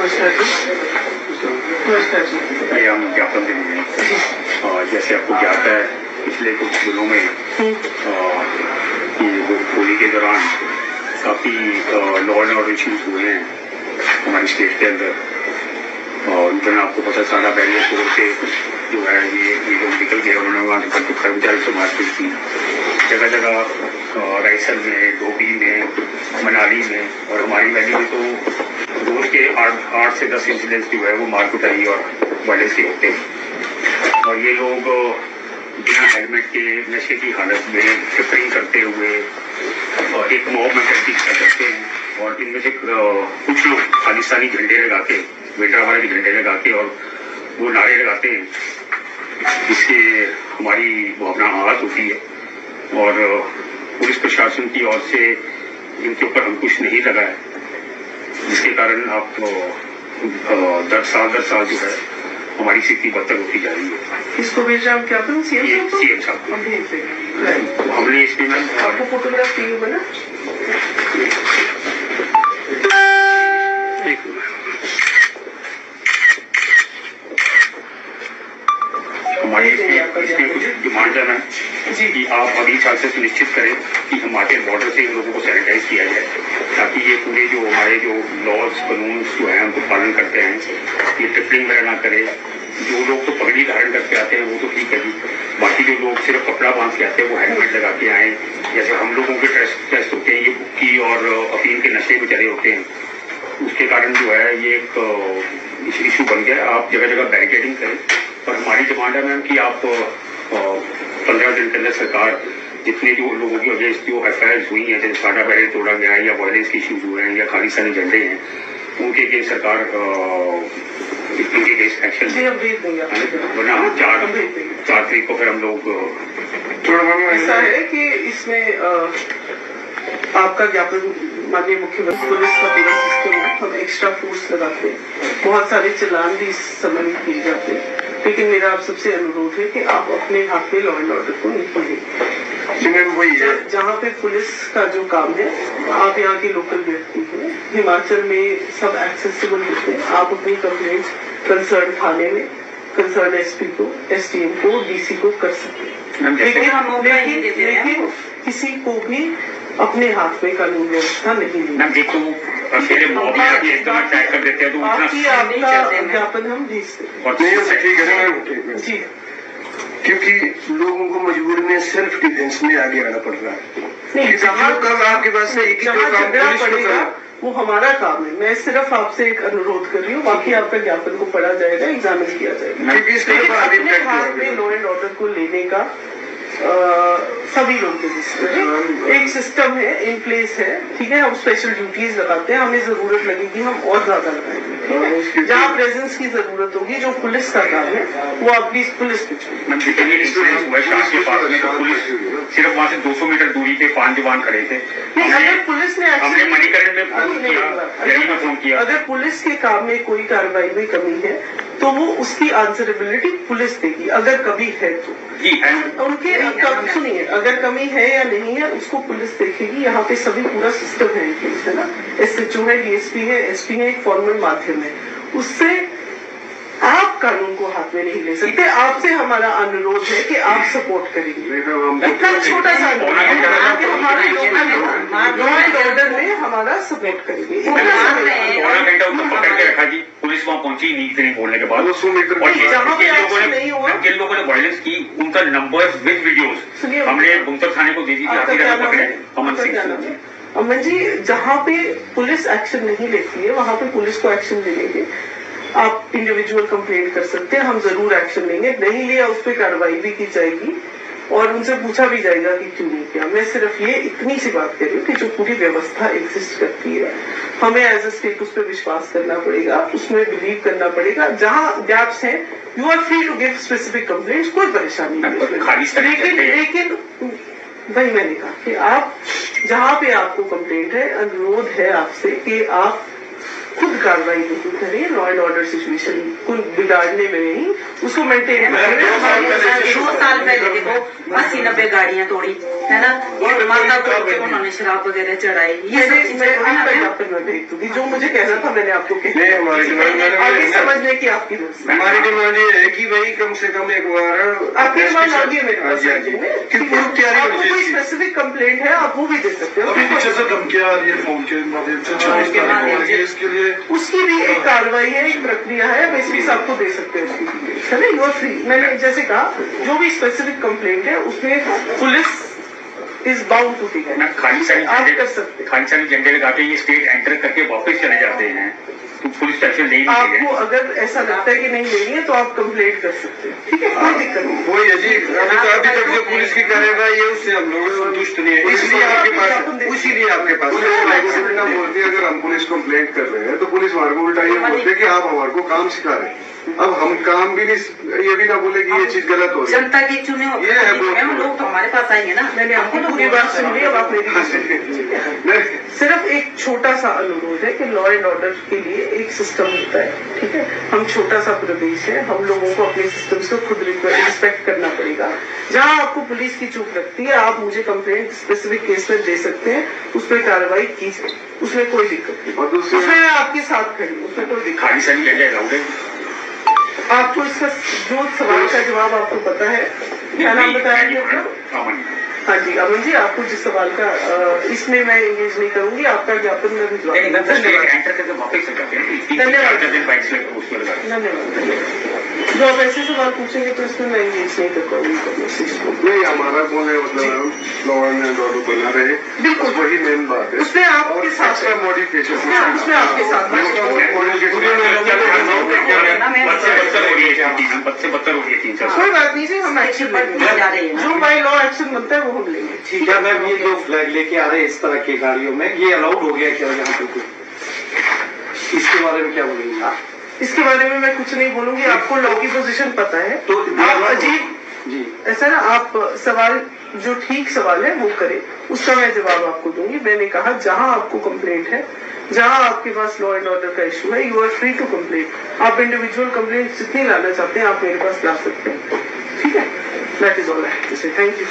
नमस्कार जी। नमस्कार जी। ये हम ज्ञापन देंगे और जैसे आपको ज्ञात है पिछले कुछ दिनों में ये वो होली के दौरान काफ़ी लॉ एंड ऑर्डर इश्यूज हुए हैं हमारी स्टेट के अंदर और इतना आपको पता सारा बैरियर तोड़ के जो है ये लोग निकल गए। उन्होंने वहाँ से कर्मचारी से मारपीट की जगह जगह रायसन में, धोबी में, मनाली में और हमारी वैली में तो रोज के 8 से 10 इंसिडेंट्स जो है वो मार कुटाई और वायलेंस के होते हैं। और ये लोग बिना हेलमेट के नशे की हालत में ट्रिपरिंग करते हुए एक मॉब मेंटालिटी करते हैं और इनमें से कुछ लोग खालिस्तानी झंडे लगा के, वेंड्रावाला के झंडे लगा के और वो नारे लगाते हैं जिससे हमारी भावना आहत होती है। और पुलिस प्रशासन की ओर से इनके ऊपर अंकुश नहीं लगा है, जिसके कारण आप 10 साल जो है हमारी स्थिति बदतर होती जा रही है। किसको भेजा हम ज्ञापन? सीएम साहब हम भेज देंगे। हमने इसमें आपको फोटोग्राफ चाहिए बना? हमारी इसमें कुछ डिमांड है जी कि आप अगली साल से सुनिश्चित करें कि हिमाचल बॉर्डर से इन लोगों को सैनिटाइज किया जाए ताकि ये पूरे जो हमारे जो लॉज कानून जो है उनको पालन करते हैं, ये ट्रिपलिंग वगैरह ना करे। जो लोग तो पगड़ी धारण करके आते हैं वो तो ठीक है जी, बाकी जो लोग सिर्फ कपड़ा बांध के आते हैं वो हेलमेट लगा के आए। जैसे हम लोगों के टेस्ट होते हैं ये भुक्की और अफीम के नशे में चले होते हैं, उसके कारण जो है ये एक इशू बन गया। आप जगह जगह बैरिकेडिंग करें और हमारी डिमांड है मैम कि आप 15 दिन के अंदर सरकार जितने जो लोगों की अगेंस्ट जो एफआईआर हुई हैं, जैसे साडा बैरियर तोड़ा गया है या वायलेंस के इश्यूज हुए हैं या खालिस्तानी झंडे हैं, उनके अगेंस्ट सरकार उनके अगेंस्ट एक्शन वरना हम 4 तारीख को फिर हम लोग ऐसा है कि इसमें आपका ज्ञापन माननीय मुख्यमंत्री पुलिस का पूरा सिस्टम है, हम एक्स्ट्रा फोर्स लगाते हैं, बहुत सारे चलान भी इस समय में किए जाते हैं, लेकिन मेरा आप सबसे अनुरोध है कि आप अपने हाथ में लॉ एंड ऑर्डर को नहीं लें। वही है जहाँ पे पुलिस का जो काम है, आप यहाँ के लोकल व्यक्ति हैं, हिमाचल में सब एक्सेसिबल होते हैं, आप अपनी कंप्लेंट कंसर्न थाने में, कंसर्न एसपी को, एसडीएम को, डीसी को कर सकते हैं, लेकिन किसी को भी अपने हाथ में कानून व्यवस्था नहीं मिलती। आपका ज्ञापन हम भेजते हैं जी, क्योंकि लोगों को मजबूरी में सेल्फ डिफेंस में आगे आना पड़ रहा है। नहीं, जहाँ आपके पास से झगड़ा पड़ेगा वो हमारा काम है। मैं सिर्फ आपसे एक अनुरोध कर रही हूँ, बाकी आपका ज्ञापन को पढ़ा जाएगा, एग्जामिन किया जाएगा, लेकिन अपने हाथ में लॉ एंड ऑर्डर को लेने का सभी लोग के एक सिस्टम है, इन प्लेस है, ठीक है। हम स्पेशल ड्यूटीज लगाते हैं, हमें जरूरत लगेगी हम और ज्यादा लगाएंगे, ठीक है। जहाँ प्रेजेंस की जरूरत होगी, जो पुलिस का काम है वो आप प्लीज पुलिस पे सिर्फ वहाँ से 200 मीटर दूरी पे 5 जवान खड़े थे। अगर पुलिस ने मणिकरण में फोन किया, अगर पुलिस के काम में कोई कार्रवाई में कमी है तो वो उसकी आंसरेबिलिटी पुलिस देगी, अगर कभी है तो उनके सुनिए, अगर कमी है या नहीं है उसको पुलिस देखेगी। यहाँ पे सभी पूरा सिस्टम है ना, एसएचओ है, डीएसपी है, एसपी है, एक फॉर्मल माध्यम है, उससे आप कानून को हाथ में नहीं ले सकते। आपसे हमारा अनुरोध है कि आप सपोर्ट करेंगे, इतना छोटा सा हमारे लॉ एंड ऑर्डर में हमारा सपोर्ट करेंगे। पकड़ के रखा जी, पुलिस वहाँ पहुंची नहीं इतनी बोलने के बाद। जिन लोगों ने वायलेंस की उनका नंबर विद वीडियोस हमने बुमतर थाने को दे दी थी। अमन सिंह अमन जी, जहाँ पे पुलिस एक्शन नहीं लेती है वहाँ पे पुलिस को एक्शन लेंगे। आप इंडिविजुअल कंप्लेंट कर सकते हैं, हम जरूर एक्शन लेंगे, नहीं लिया उस पर कार्रवाई भी की जाएगी और उनसे पूछा भी जाएगा कि क्यों नहीं किया। मैं सिर्फ ये इतनी सी बात कर रही हूँ कि जो पूरी व्यवस्था एग्जिस्ट करती है, हमें एज ए स्टेट उस पर विश्वास करना पड़ेगा, उसमें बिलीव करना पड़ेगा। जहाँ गैप्स हैं, you are free to give specific complaints, कोई परेशानी नहीं, लेकिन वही मैंने कहा कि आप जहाँ पे आपको कंप्लेंट है, अनुरोध है आपसे कि आप खुद कार्रवाई नहीं करें, लॉ एंड ऑर्डर सिचुएशन को बिगाड़ने में नहीं, उसको मेंटेन करने में। 2 साल पहले देखो 80-90 गाड़ियां तोड़ी है ना, माता को उन्होंने शराब वगैरह चढ़ाई, ये सब मैं चीजें आपका ज्ञापन में भेज दूंगी, जो मुझे कहना था मैंने आपको कह नहीं, हमारी डिमांड आगे समझने की आपकी जरूरत है। हमारी डिमांड ये है कि भाई कम से कम एक बार आपकी डिमांड आगे मेरे हाँ पास जी, हाँ जी। कि पूर्व तैयारी आपको होनी कोई चाहिए। स्पेसिफिक कंप्लेंट है आप वो भी दे सकते हो। अभी पीछे से धमकियां आ रही है फोन के माध्यम से 26 तारीख को, ये इसके लिए उसकी भी एक कार्रवाई है, एक प्रक्रिया है, आप एसपी साहब को दे सकते हैं उसकी डिटेल्स, है ना, यू आर फ्री। मैंने जैसे कहा जो भी स्पेसिफिक कंप्लेंट है उसमें police is bound to take मैं खाली सारी आप झंडे कर सकते हैं। खाली सारी झंडे लगा के ये स्टेट एंटर करके वापस चले जाते हैं तो पुलिस एक्शन ले ही नहीं रही आपको है। अगर ऐसा लगता है कि नहीं लेनी है तो आप कंप्लेंट कर सकते हैं, ठीक है, कोई दिक्कत नहीं। वही है जी, अभी तक जो पुलिस की करेगा ये उससे हम लोग संतुष्ट नहीं है, इसलिए आपके पास इसीलिए आपके पास उल्टा बोलते हैं, अगर हम पुलिस कंप्लेंट कर रहे हैं तो पुलिस हमारे को उल्टा ये बोलते हैं कि आप हमारे को काम सिखा रहे हैं। अब हम काम भी नहीं, ये भी ना बोले कि ये चीज गलत हो रही है। जनता के चुने हुए ये है बहुत- प्रतिनिधि, लोग तो हमारे पास आएंगे ना। मैंने आपकी पूरी बात सुन ली, अब आप मेरी बात सुनिए, ठीक है? नहीं, सिर्फ एक छोटा सा अनुरोध है कि लॉ एंड ऑर्डर के लिए एक सिस्टम होता है, ठीक है। हम छोटा सा प्रदेश है, हम लोगों को अपने सिस्टम्स को खुद रिस्पेक्ट करना पड़ेगा। जहां आपको पुलिस की चूक लगती है आप मुझे कंप्लेंट स्पेसिफिक केस में दे सकते हैं, उस पर कार्रवाई की जाए, उसमें कोई दिक्कत नहीं। और दूसरी उसमें मैं आपके साथ खड़ी हूँ, उसमें कोई दिक्कत खाली सारी झंडे अलाउड है। नहीं। आपको इसका जो सवाल का जवाब आपको पता है, क्या नाम बताया जी अपना? अमन। हाँ जी अमन जी, आपको जिस सवाल का इसमें मैं एंगेज नहीं करूंगी, आपका ज्ञापन मैं भिजवा नहीं, दूंगी। स्टेट धन्यवाद एंटर करके वापस चले जाते हैं। धन्यवाद। 3-4 दिन बाइक से उसमें लगा धन्यवाद। जो आप ऐसे सवाल पूछेंगे तो इसमें मैं एंगेज नहीं कर पाऊंगी कन्वर्सेशन। नहीं, हमारा बोले मतलब लॉ एंड ऑर्डर बना रहे, बिल्कुल। बस वही मेन बात है। उसमें आपके साथ एक्स्ट्रा मॉडिफिकेशन उसमें आपके साथ बच्चे बदतर हो गए 3-4 कोई बात नहीं जी, हम एक्शन लेंगे, जो बाई लॉ एक्शन बनता है वो हम लेंगे। ठीक है मैम, ये जो फ्लैग लेके आ रहे हैं इस तरह की गाड़ियों में, ये अलाउड हो गया क्या यहाँ पे? इसके बारे में क्या बोलेंगे आप? इसके बारे में मैं कुछ नहीं बोलूंगी, आपको लॉ की पोजीशन पता है तो आप अजीब जी ऐसा ना, आप सवाल जो ठीक सवाल है वो करें, उसका मैं जवाब आपको दूंगी। मैंने कहा जहां आपको कंप्लेंट है, जहां आपके पास लॉ एंड ऑर्डर का इशू है, you are free to complaint. आप इंडिविजुअल कंप्लेंट जितनी लाना चाहते हैं आप मेरे पास ला सकते हैं, ठीक है। That is all I have to say, thank you.